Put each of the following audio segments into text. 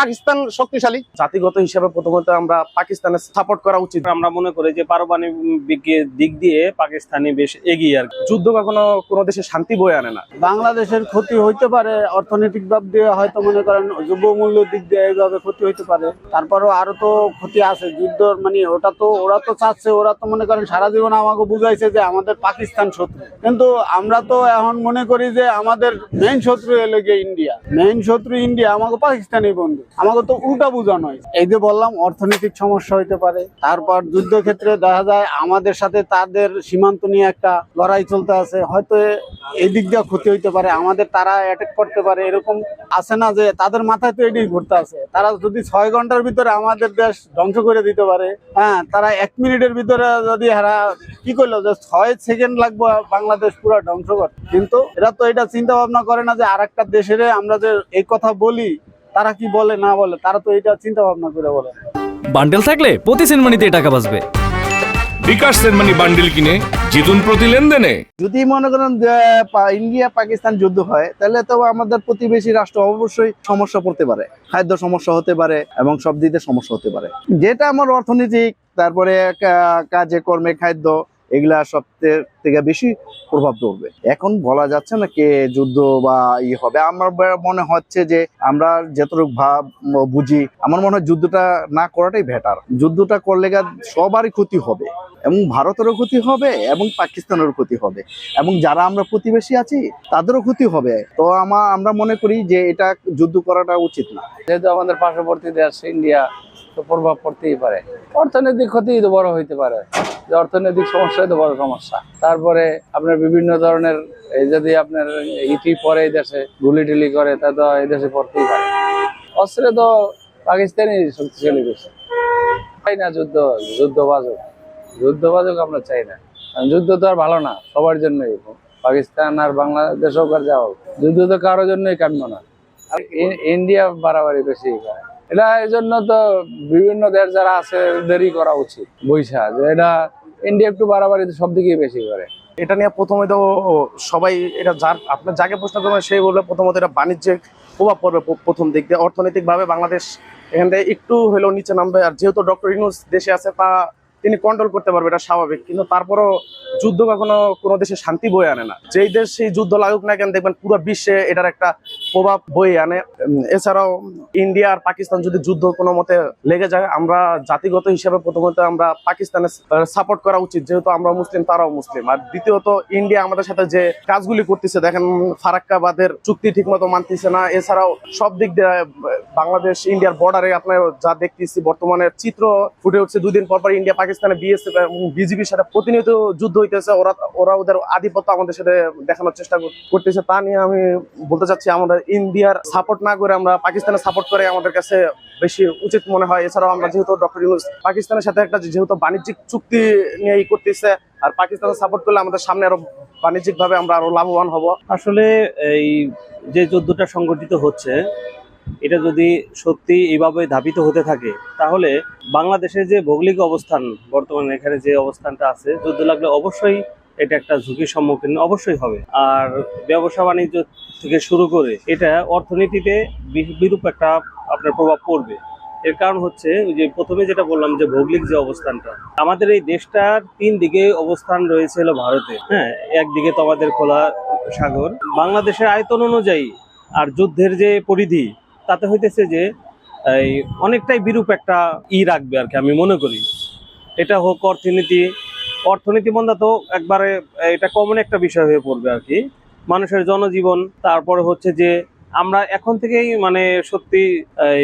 পাকিস্তান শক্তিশালী। জাতিগত হিসেবে প্রথমত আমরা পাকিস্তানের সাপোর্ট করা উচিত। আমরা মনে করি যে পারমাণবিক দিক দিয়ে পাকিস্তানি বেশ এগিয়ে। আর যুদ্ধ কখনো কোনো দেশে শান্তি বয়ে আনে না। বাংলাদেশের ক্ষতি হইতে পারে অর্থনৈতিক ভাব দিয়ে, হয়তো মনে করেন দ্রব্যমূল্য দিক দিয়ে এইভাবে ক্ষতি হইতে পারে। তারপরেও আরো তো ক্ষতি আছে যুদ্ধ, মানে ওরা তো চাচ্ছে, ওরা তো মনে করেন সারা জীবন আমাকে বুঝাইছে যে আমাদের পাকিস্তান শত্রু, কিন্তু আমরা তো এখন মনে করি যে আমাদের মেইন শত্রু এলো গিয়ে ইন্ডিয়া। মেইন শত্রু ইন্ডিয়া, আমাকে পাকিস্তানি বন্ধু। আমাকে তো উল্টা বোঝানো হয়। এই যে বললাম অর্থনৈতিক সমস্যা হইতে পারে। তারপর যুদ্ধক্ষেত্রে দেখা যায় আমাদের সাথে তাদের সীমান্ত নিয়ে একটা লড়াই চলতে আছে, হয়তো এই দিক দিয়ে ক্ষতি হইতে পারে, আমাদের তারা অ্যাটাক করতে পারে। এরকম আছে না যে তাদের মাথায় তো এটাই ঘুরতে আছে, তারা যদি 6 ঘন্টার ভিতরে আমাদের দেশ ধ্বংস করে দিতে পারে। হ্যাঁ, তারা 1 মিনিটের ভিতরে যদি এরা কি করলো যে 6 সেকেন্ড লাগবে বাংলাদেশ পুরো ধ্বংস করতে, কিন্তু এরা তো এটা চিন্তা ভাবনা করে না যে আর একটা দেশের আমরা যে এই কথা বলি তারা কি বলে না বলে, তারা তো এটা চিন্তা ভাবনা করে বলে। বান্ডেল থাকলে প্রতি সেনমানিতে টাকা বাঁচবে। বিকাশ সেনমানি বান্ডেল কিনে জিতুন প্রতি লেনদেনে। যদি মনে করেন ইন্ডিয়া পাকিস্তান যুদ্ধ হয়, তাহলে তো আমাদের প্রতিবেশী রাষ্ট্র অবশ্যই সমস্যা পড়তে পারে, খাদ্য সমস্যা হতে পারে এবং সব দিকে সমস্যা হতে পারে। যেটা আমার অর্থনৈতিক, তারপরে কাজে কর্মে, খাদ্য, এগুলা সব থেকে বেশি প্রভাব পড়বে। এখন বলা যাচ্ছে না কে যুদ্ধ বা হবে। আমার মনে হচ্ছে যে আমরা যতটুকু বুঝি, আমার মনে হয় যুদ্ধটা না করাটাই বেটার। যুদ্ধটা করলে সবারই ক্ষতি হবে, এবং ভারতেরও ক্ষতি হবে এবং পাকিস্তানেরও ক্ষতি হবে, এবং যারা আমরা প্রতিবেশী আছি তাদেরও ক্ষতি হবে। তো আমরা মনে করি যে এটা যুদ্ধ করাটা উচিত না। যেহেতু আমাদের পার্শ্ববর্তী দেশ ইন্ডিয়া, তো প্রভাব পড়তেই পারে। অর্থনৈতিক ক্ষতি তো বড় হইতে পারে, যে অর্থনৈতিক সমস্যাই তো বড় সমস্যা। তারপরে আপনার বিভিন্ন ধরনের যদি আপনার ইটি পরে এই দেশে গুলি টুলি করে, তা তো এই দেশে পড়তেই পারে। অস্ত্রে তো পাকিস্তানি শক্তিশালী বেশি। চাই না যুদ্ধবাজক আমরা চাই না। যুদ্ধ তো আর ভালো না সবার জন্যই, পাকিস্তান আর বাংলাদেশ হোক আর যাও, যুদ্ধ তো কারোর জন্যই কাম্য না। ইন্ডিয়া বাড়াবাড়ি বেশি করে এটা, এই জন্য তো বিভিন্ন দেশ যারা আছে দেরি করা উচিত বৈশা, যে এটা ইন্ডিয়া একটু বাড়াবাড়ি সব দিকেই বেশি করে। এটা নিয়ে প্রথমে তো সবাই এটা আপনার যাকে প্রশ্ন করবেন সেই বলবে প্রথমত এটা বাণিজ্যিক প্রভাব পড়বে। প্রথম দিক দিয়ে অর্থনৈতিক ভাবে বাংলাদেশ এখান থেকে একটু হলেও নিচে নামবে। আর যেহেতু ডক্টর ইউনূস দেশে আছে, তা তিনি কন্ট্রোল করতে পারবে, এটা স্বাভাবিক। কিন্তু তারপরও যুদ্ধ কখনো কোনো দেশে শান্তি বয়ে আনে না। যেই দেশ সেই যুদ্ধ লাগুক না কেন, দেখবেন পুরো বিশ্বে এটার একটা প্রভাব বয়ে আনে। এছাড়াও ইন্ডিয়া আর পাকিস্তান যদি যুদ্ধ কোনো মতে লেগে যায়, আমরা জাতিগত হিসেবে প্রথমত আমরা পাকিস্তানের সাপোর্ট করা উচিত, যেহেতু আমরা মুসলিম তারাও মুসলিম। আর দ্বিতীয়ত ইন্ডিয়া আমাদের সাথে যে কাজগুলি করতেছে, দেখেন ফারাক্কাবাদের চুক্তি ঠিক মতো মানতেছে না। এছাড়াও সব দিক দিয়ে বাংলাদেশ ইন্ডিয়ার বর্ডারে আপনার যা দেখতেছি বর্তমানে চিত্র ফুটে উঠছে, 2 দিন পর পর ইন্ডিয়া পাকিস্তানে বিএসএফ এবং বিজিবির সাথে প্রতিনিয়ত যুদ্ধ হইতেছে। ওরা ওদের আধিপত্য আমাদের সাথে দেখানোর চেষ্টা করতেছে। তা নিয়ে আমি বলতে চাচ্ছি, আমাদের ইন্ডিয়ার সাপোর্ট না করে আমরা পাকিস্তানের সাপোর্ট করে আমাদের কাছে বেশি উচিত মনে হয়। এছাড়াও আমরা যেহেতু ডক্টর ইউনূস পাকিস্তানের সাথে একটা যেহেতু বাণিজ্যিক চুক্তি নিয়ে করতেছে, আর পাকিস্তানের সাপোর্ট করলে আমাদের সামনে আরো বাণিজ্যিক ভাবে আমরা আরো লাভবান হব। আসলে এই যে যুদ্ধটা সংগঠিত হচ্ছে, এটা যদি সত্যি এইভাবে ধাবিত হতে থাকে, তাহলে বাংলাদেশের যে ভৌগোলিক অবস্থান, বর্তমানে এখানে যে অবস্থানটা আছে, যুদ্ধ লাগলে অবশ্যই এটা একটা ঝুঁকির সম্মুখীন অবশ্যই হবে। আর ব্যবসা বাণিজ্য থেকে শুরু করে এটা অর্থনীতিতে বিরূপ একটা আপনার প্রভাব পড়বে। এর কারণ হচ্ছে যে প্রথমে যেটা বললাম যে ভৌগোলিক যে অবস্থানটা, আমাদের এই দেশটার 3 দিকে অবস্থান রয়েছে হলো ভারতে। হ্যাঁ, একদিকে তো আমাদের খোলা সাগর, বাংলাদেশের আয়তন অনুযায়ী আর যুদ্ধের যে পরিধি, তাতে হইতেছে যে এই অনেকটাই বিরূপ একটা রাখবে আর কি, আমি মনে করি। এটা হোক অর্থনীতি মন্দা তো একবারে এটা কমন একটা বিষয় হয়ে পড়বে আর কি, মানুষের জনজীবন। তারপরে হচ্ছে যে আমরা এখন থেকেই মানে সত্যি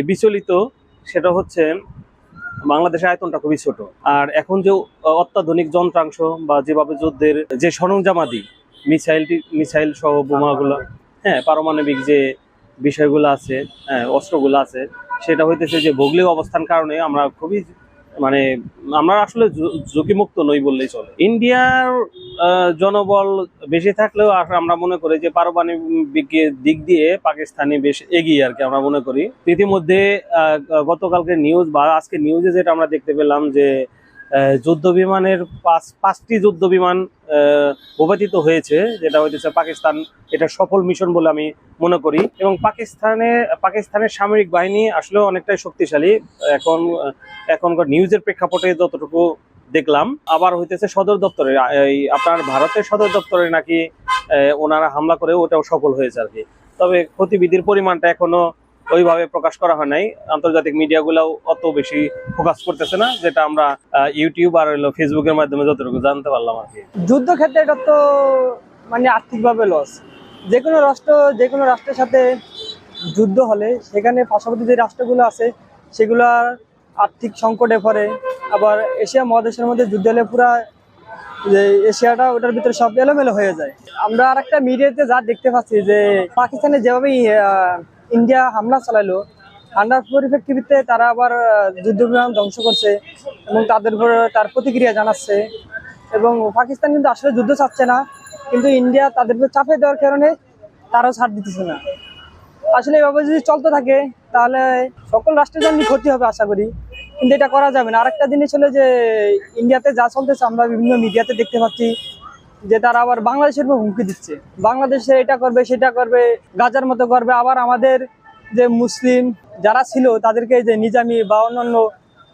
বিচলিত, সেটা হচ্ছে বাংলাদেশের আয়তনটা খুবই ছোট। আর এখন যে অত্যাধুনিক যন্ত্রাংশ বা যেভাবে যুদ্ধের যে সরঞ্জামাদি, মিসাইল সহ বোমাগুলো, হ্যাঁ, পারমাণবিক যে বিষয়গুলো আছে, হ্যাঁ, অস্ত্রগুলো আছে, সেটা হইতেছে যে ভৌগোলিক অবস্থান কারণে আমরা খুবই মানে আমরা আসলে ঝুঁকিমুক্ত নই বললেই চলে। ইন্ডিয়ার জনবল বেশি থাকলেও আমরা মনে করি যে পারমাণবিক দিক দিয়ে পাকিস্তানি বেশ এগিয়ে আর কি, আমরা মনে করি। ইতিমধ্যে গতকালকে নিউজ বা আজকে নিউজে যেটা আমরা দেখতে পেলাম যে যুদ্ধ বিমানের পাঁচটি যুদ্ধ বিমান ভূপাতিত হয়েছে, যেটা হইতেছে পাকিস্তান, এটা সফল মিশন বলে আমি মনে করি। এবং পাকিস্তানের সামরিক বাহিনী আসলে অনেকটাই শক্তিশালী এখনকার নিউজের প্রেক্ষাপটে যতটুকু দেখলাম। আবার হইতেছে সদর দপ্তরে, এই আপনার ভারতের সদর দপ্তরে নাকি ওনারা হামলা করে ওটাও সফল হয়েছে আর কি। তবে ক্ষতিবিধির পরিমাণটা এখনো ওইভাবে প্রকাশ করা হয় নাই, আন্তর্জাতিক মিডিয়াগুলোও অত বেশি ফোকাস করতেছে না, যেটা আমরা ইউটিউব আর ফেসবুকের মাধ্যমে যতটুকু জানতে পারলাম আর কি। যুদ্ধক্ষেত্রে এটা তো মানে আর্থিকভাবে লস। যে কোনো রাষ্ট্রের সাথে যুদ্ধ হলে সেখানে পার্শ্ববর্তী যে রাষ্ট্রগুলো আছে সেগুলোর আর্থিক সংকটে পড়ে। আবার এশিয়া মহাদেশের মধ্যে যুদ্ধ হলে পুরা যে এশিয়াটা ওটার ভিতরে সব এলোমেলো হয়ে যায়। আমরা আর একটা মিডিয়াতে যা দেখতে পাচ্ছি যে পাকিস্তানে যেভাবে ইন্ডিয়া হামলা চালাইলো, হামলার পরিপ্রেক্ষিতে তারা আবার যুদ্ধ বিমান ধ্বংস করছে এবং তাদের উপর তার প্রতিক্রিয়া জানাচ্ছে। এবং পাকিস্তান কিন্তু আসলে যুদ্ধ চাচ্ছে না, কিন্তু ইন্ডিয়া তাদের উপর চাপে দেওয়ার কারণে তারাও ছাড় দিতেছে না। আসলে এভাবে যদি চলতে থাকে তাহলে সকল রাষ্ট্রের জন্য ক্ষতি হবে আশা করি, কিন্তু এটা করা যাবে না। আরেকটা জিনিস হলো যে ইন্ডিয়াতে যা চলতেছে আমরা বিভিন্ন মিডিয়াতে দেখতে পাচ্ছি যে তারা আবার বাংলাদেশের উপর হুমকি দিচ্ছে, বাংলাদেশে এটা করবে সেটা করবে, গাজার মতো করবে। আবার আমাদের যে মুসলিম যারা ছিল তাদেরকে যে নিজামি বা অন্যান্য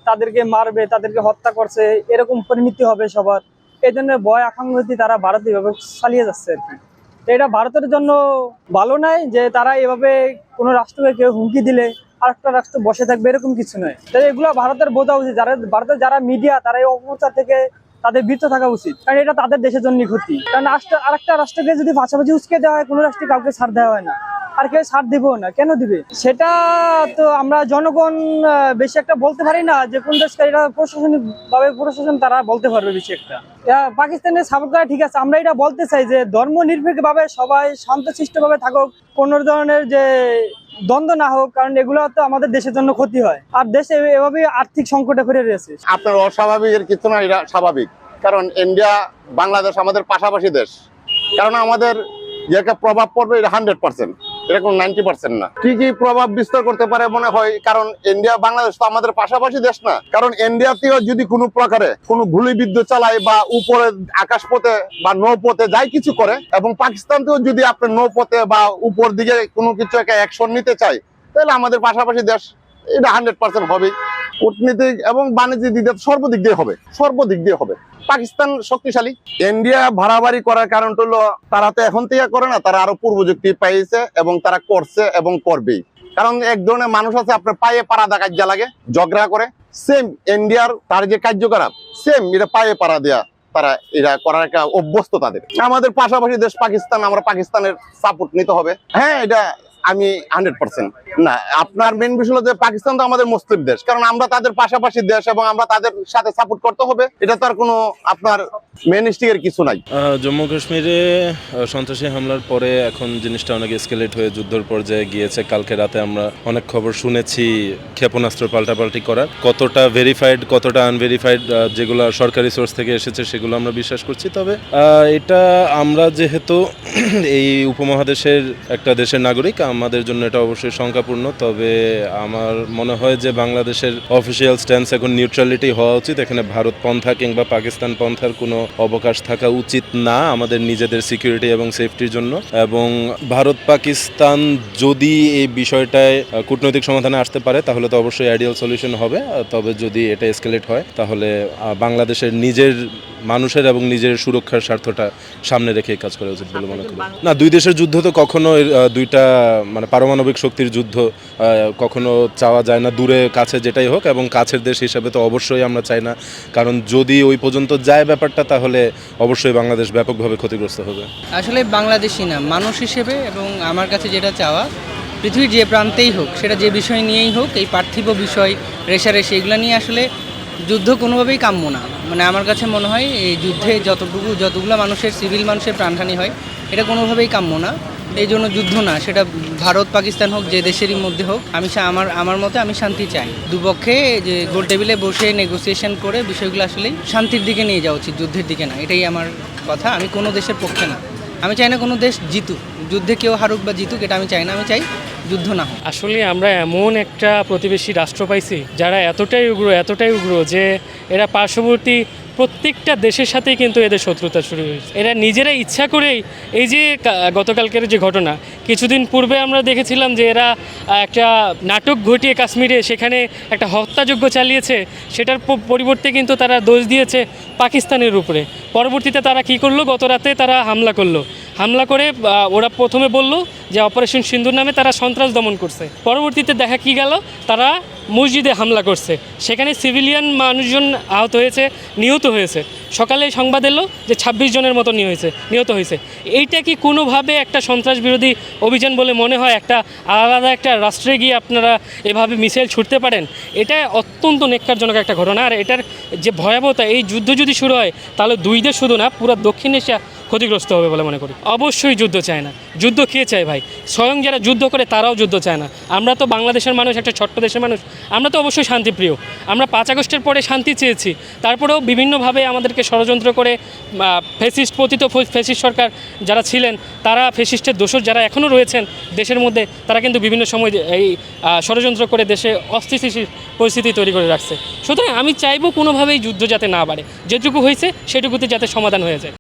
তাদেরকে মারবে, তাদেরকে হত্যা করছে, এরকম পরিণতি হবে সবার। এই ধরনের ভয় আকাঙ্ক্ষা তারা ভারত এভাবে চালিয়ে যাচ্ছে আর কি। তো এটা ভারতের জন্য ভালো নয় যে তারা এভাবে কোনো রাষ্ট্রকে কেউ হুমকি দিলে আরেকটা রাষ্ট্র বসে থাকবে, এরকম কিছু নয়। তাই এগুলো ভারতের বোঝা উচিত, ভারতের যারা মিডিয়া তারা এই অপপ্রচার থেকে তাদের বিরত থাকা উচিত, কারণ এটা তাদের দেশের জন্য ক্ষতি। কারণ আরেকটা রাষ্ট্রকে যদি পাশাপাশি উস্কে দেওয়া হয়, কোনো রাষ্ট্রে কাউকে ছাড় দেওয়া হয় না, আর কেউ ছাড় দিবেও না। কেন দিবে সেটা তো আমরা জনগণ বেশি একটা বলতে পারি না, যে কোন দেশকে এটা প্রশাসন তারা বলতে পারবে বেশি একটা। পাকিস্তানের সাপোর্ট করা ঠিক আছে, আমরা এটা বলতে চাই যে ধর্ম নিরপেক্ষভাবে সবাই শান্তশিষ্টভাবে থাকুক, কোনো ধরনের যে দ্বন্দ্ব না হোক, কারণ এগুলো তো আমাদের দেশের জন্য ক্ষতি হয়। আর দেশে এভাবে আর্থিক সংকটে পড়ে রয়েছে। আপনার অস্বাভাবিকের কিছু না, এটা স্বাভাবিক। কারণ ইন্ডিয়া বাংলাদেশ আমাদের পাশাপাশি দেশ, কারণ আমাদের যে একটা প্রভাব পড়বে এটা 100%, এটা কোনো 90% না। কি কি প্রভাব বিস্তার করতে পারে মনে হয়, কারণ ইন্ডিয়া বাংলাদেশ তো আমাদের পাশাপাশি দেশ না। কারণ ইন্ডিয়াতেও যদি কোনো প্রকারে কোনো গুলিবিদ্ধ চালায় বা উপরে আকাশপথে বা নৌপথে যাই কিছু করে, এবং পাকিস্তানতেও যদি আপনার নৌপথে বা উপর দিকে কোনো কিছু একটা অ্যাকশন নিতে চায়, তাহলে আমাদের পাশাপাশি দেশ এটা 100% হবে। কূটনীতিক এবং বাণিজ্যিক দিক দিয়ে সর্বদিক দিয়ে হবে। পাকিস্তান শক্তিশালী, ইন্ডিয়া ভাড়াবাড়ি করার কারণটা হলো তারা তো এখন থেকে করে না, তারা আরো পূর্বযুক্তি পাইছে এবং তারা করছে এবং করবেই। কারণ এক ধরনের মানুষ আছে আপনার পায়ে পাড়া দেওয়া কাজ লাগে, ঝগড়া করে, সেম ইন্ডিয়ার তার যে কার্যকলাপ সেম এটা পায়ে পাড়া দেয়া তারা এটা করার একটা অভ্যস্ত তাদের। আমাদের পাশাপাশি দেশ পাকিস্তান, আমরা পাকিস্তানের সাপোর্ট নিতে হবে। হ্যাঁ, এটা আমি 100% না। আপনার মেন বিষয় হলো যে পাকিস্তান তো আমাদের মুসলিম দেশ, কারণ আমরা তাদের পাশাপাশি দেশ এবং আমরা তাদের সাথে সাপোর্ট করতে হবে। এটা তো আর কোনো আপনার মেনস্টিকের কিছু নাই। জম্মু কাশ্মীরে সন্ত্রাসী হামলার পরে এখন জিনিসটা অনেক এসকেলেট হয়ে যুদ্ধের পর্যায়ে গিয়েছে। কালকে রাতে আমরা অনেক খবর শুনেছি ক্ষেপণাস্ত্র পাল্টাপাল্টি করার। কতটা ভেরিফাইড কতটা আনভেরিফাইড, যেগুলো সরকারি সোর্স থেকে এসেছে সেগুলো আমরা বিশ্বাস করছি। তবে এটা আমরা যেহেতু এই উপমহাদেশের একটা দেশের নাগরিক, আমাদের জন্য এটা অবশ্যই শঙ্কাপূর্ণ। তবে আমার মনে হয় যে বাংলাদেশের অফিসিয়াল স্ট্যান্স এখন নিউট্রালিটি হওয়া উচিত। এখানে ভারত পন্থা কিংবা পাকিস্তান পন্থার কোনো অবকাশ থাকা উচিত না আমাদের নিজেদের সিকিউরিটি এবং সেফটির জন্য। এবং ভারত পাকিস্তান যদি এই বিষয়টায় কূটনৈতিক সমাধানে আসতে পারে তাহলে তো অবশ্যই আইডিয়াল সলিউশন হবে। তবে যদি এটা এসকেলেট হয় তাহলে বাংলাদেশের নিজের মানুষের এবং নিজের সুরক্ষার স্বার্থটা সামনে রেখে কাজ করা উচিত বলে মনে করি। না, দুই দেশের যুদ্ধ তো কখনো দুইটা মানে পারমাণবিক শক্তির যুদ্ধ কখনো চাওয়া যায় না, দূরে কাছে যেটাই হোক। এবং কাছের দেশ হিসাবে তো অবশ্যই আমরা চাই না, কারণ যদি ওই পর্যন্ত যায় ব্যাপারটা তাহলে অবশ্যই বাংলাদেশ ব্যাপকভাবে ক্ষতিগ্রস্ত হবে। আসলে বাংলাদেশি না, মানুষ হিসেবে এবং আমার কাছে যেটা চাওয়া, পৃথিবীর যে প্রান্তেই হোক, সেটা যে বিষয় নিয়েই হোক, এই পার্থিব বিষয় রেশারেশি এগুলো নিয়ে আসলে যুদ্ধ কোনোভাবেই কাম্য না। মানে আমার কাছে মনে হয় এই যুদ্ধে যতগুলো মানুষের সিভিল মানুষের প্রাণহানি হয় এটা কোনোভাবেই কাম্য না। এই জন্য যুদ্ধ না, সেটা ভারত পাকিস্তান হোক, যে দেশেরই মধ্যে হোক, আমার মতে আমি শান্তি চাই। দুপক্ষে যে গোল টেবিলে বসে নেগোসিয়েশন করে বিষয়গুলো আসলে শান্তির দিকে নিয়ে যাওয়া উচিত, যুদ্ধের দিকে না। এটাই আমার কথা। আমি কোনো দেশের পক্ষে না, আমি চাই না কোনো দেশ জিতুক, যুদ্ধে কেউ হারুক বা জিতুক, এটা আমি চাই না। আমি চাই যুদ্ধ না হোক। আসলে আমরা এমন একটা প্রতিবেশী রাষ্ট্র পাইছি যারা এতটাই উগ্র যে এরা পার্শ্ববর্তী প্রত্যেকটা দেশের সাথেই কিন্তু এদের শত্রুতা শুরু হয়েছে। এরা নিজেরা ইচ্ছা করেই এই যে গতকালকের যে ঘটনা, কিছুদিন পূর্বে আমরা দেখেছিলাম যে এরা একটা নাটক ঘটিয়ে কাশ্মীরে সেখানে একটা হত্যাযজ্ঞ চালিয়েছে, সেটার পরিবর্তে কিন্তু তারা দোষ দিয়েছে পাকিস্তানের উপরে। পরবর্তীতে তারা কি করলো, গত রাতে তারা হামলা করে ওরা প্রথমে বলল যে অপারেশন সিন্দুর নামে তারা সন্ত্রাস দমন করছে। পরবর্তীতে দেখা কি গেল, তারা মসজিদে হামলা করছে, সেখানে সিভিলিয়ান মানুষজন আহত হয়েছে, নিহত হয়েছে। সকালে সংবাদ এলো যে 26 জনের মতো নিহত হয়েছে। এইটা কি কোনোভাবে একটা সন্ত্রাস বিরোধী অভিযান বলে মনে হয়? একটা আলাদা একটা রাষ্ট্রে গিয়ে আপনারা এভাবে মিসাইল ছুটতে পারেন? এটা অত্যন্ত নেক্কারজনক একটা ঘটনা। আর এটার যে ভয়াবহতা, এই যুদ্ধ যদি শুরু হয় তাহলে দুই দেশ শুধু না, পুরো দক্ষিণ এশিয়া ক্ষতিগ্রস্ত হবে বলে মনে করি। অবশ্যই যুদ্ধ চায় না। যুদ্ধ কে চায় ভাই? স্বয়ং যারা যুদ্ধ করে তারাও যুদ্ধ চায় না। আমরা তো বাংলাদেশের মানুষ, একটা ছোট্ট দেশের মানুষ, আমরা তো অবশ্যই শান্তিপ্রিয়। আমরা 5 আগস্টের পরে শান্তি চেয়েছি, তারপরেও বিভিন্নভাবে আমাদেরকে ষড়যন্ত্র করে ফ্যাসিস্ট সরকার যারা ছিলেন, তারা ফ্যাসিস্টের দোষর যারা এখনও রয়েছেন দেশের মধ্যে, তারা কিন্তু বিভিন্ন সময় এই ষড়যন্ত্র করে দেশে অস্থিতিশীল পরিস্থিতি তৈরি করে রাখছে। সুতরাং আমি চাইবো কোনোভাবেই যুদ্ধ যাতে না বাড়ে, যেটুকু হয়েছে সেটুকুতে যাতে সমাধান হয়ে যায়।